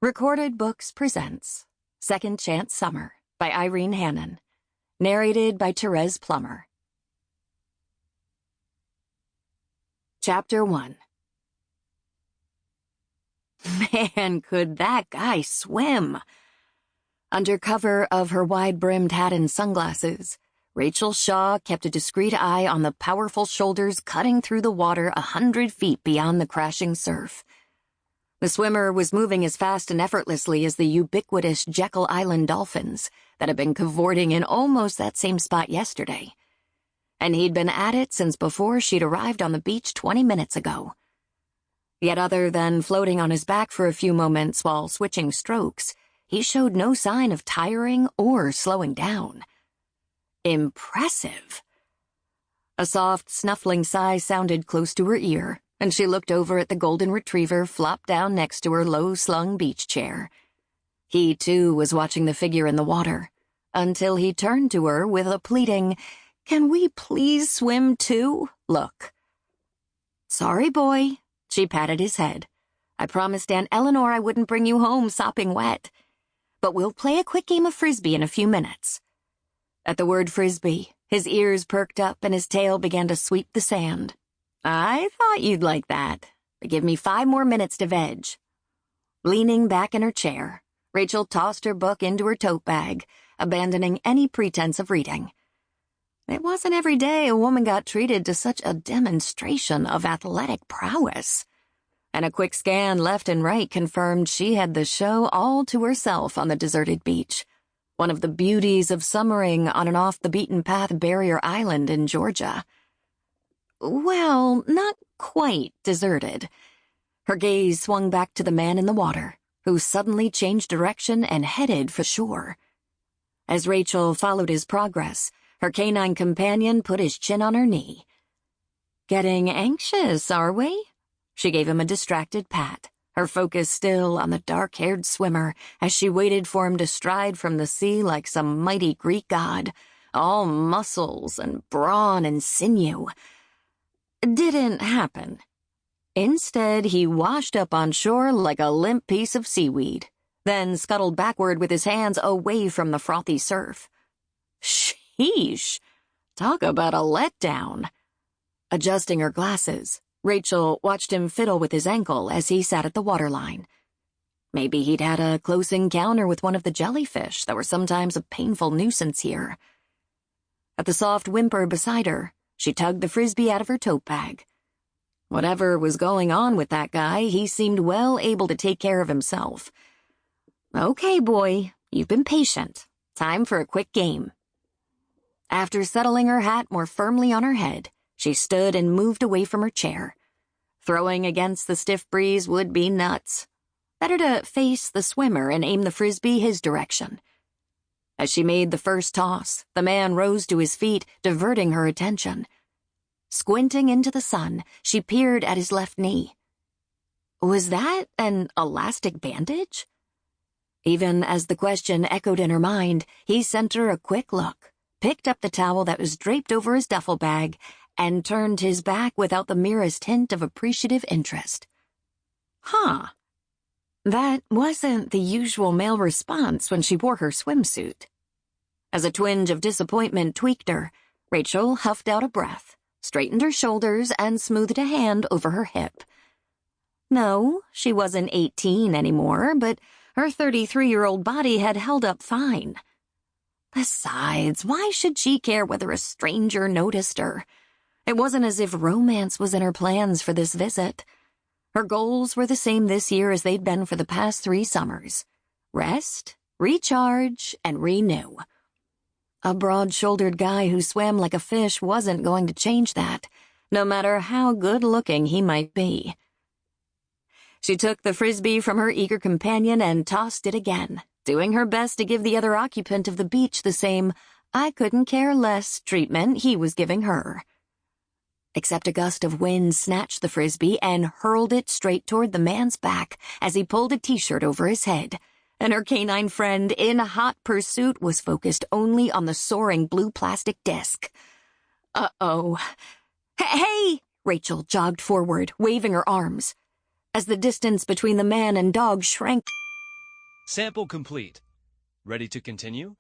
Recorded Books presents Second Chance Summer by Irene Hannon. Narrated by Thérèse Plummer. Chapter 1. Man, could that guy swim! Under cover of her wide-brimmed hat and sunglasses, Rachel Shaw kept a discreet eye on the powerful shoulders cutting through the water 100 feet beyond the crashing surf. The swimmer was moving as fast and effortlessly as the ubiquitous Jekyll Island dolphins that had been cavorting in almost that same spot yesterday. And he'd been at it since before she'd arrived on the beach 20 minutes ago. Yet other than floating on his back for a few moments while switching strokes, he showed no sign of tiring or slowing down. Impressive. A soft, snuffling sigh sounded close to her ear, and she looked over at the golden retriever flopped down next to her low-slung beach chair. He, too, was watching the figure in the water, until he turned to her with a pleading, "Can we please swim too?" look. "Sorry, boy," she patted his head. "I promised Aunt Eleanor I wouldn't bring you home sopping wet. But we'll play a quick game of frisbee in a few minutes." At the word frisbee, his ears perked up and his tail began to sweep the sand. "I thought you'd like that, but give me 5 more minutes to veg." Leaning back in her chair, Rachel tossed her book into her tote bag, abandoning any pretense of reading. It wasn't every day a woman got treated to such a demonstration of athletic prowess. And a quick scan left and right confirmed she had the show all to herself on the deserted beach, one of the beauties of summering on an off-the-beaten-path barrier island in Georgia. Well, not quite deserted. Her gaze swung back to the man in the water, who suddenly changed direction and headed for shore. As Rachel followed his progress, her canine companion put his chin on her knee. "Getting anxious, are we?" She gave him a distracted pat, her focus still on the dark-haired swimmer as she waited for him to stride from the sea like some mighty Greek god, all muscles and brawn and sinew. Didn't happen. Instead, he washed up on shore like a limp piece of seaweed, then scuttled backward with his hands away from the frothy surf. Sheesh! Talk about a letdown. Adjusting her glasses, Rachel watched him fiddle with his ankle as he sat at the waterline. Maybe he'd had a close encounter with one of the jellyfish that were sometimes a painful nuisance here. At the soft whimper beside her, she tugged the frisbee out of her tote bag. Whatever was going on with that guy, he seemed well able to take care of himself. "Okay, boy, you've been patient. Time for a quick game." After settling her hat more firmly on her head, she stood and moved away from her chair. Throwing against the stiff breeze would be nuts. Better to face the swimmer and aim the frisbee his direction. As she made the first toss, the man rose to his feet, diverting her attention. Squinting into the sun, she peered at his left knee. Was that an elastic bandage? Even as the question echoed in her mind, he sent her a quick look, picked up the towel that was draped over his duffel bag, and turned his back without the merest hint of appreciative interest. Huh. That wasn't the usual male response when she wore her swimsuit. As a twinge of disappointment tweaked her, Rachel huffed out a breath, straightened her shoulders, and smoothed a hand over her hip. No, she wasn't 18 anymore, but her 33-year-old body had held up fine. Besides, why should she care whether a stranger noticed her? It wasn't as if romance was in her plans for this visit. Her goals were the same this year as they'd been for the past 3 summers. Rest, recharge, and renew. A broad-shouldered guy who swam like a fish wasn't going to change that, no matter how good-looking he might be. She took the frisbee from her eager companion and tossed it again, doing her best to give the other occupant of the beach the same "I couldn't care less" treatment he was giving her. Except a gust of wind snatched the frisbee and hurled it straight toward the man's back as he pulled a t-shirt over his head, and her canine friend in hot pursuit was focused only on the soaring blue plastic disc. Uh-oh. Hey! Rachel jogged forward, waving her arms. As the distance between the man and dog shrank, Sample complete. Ready to continue?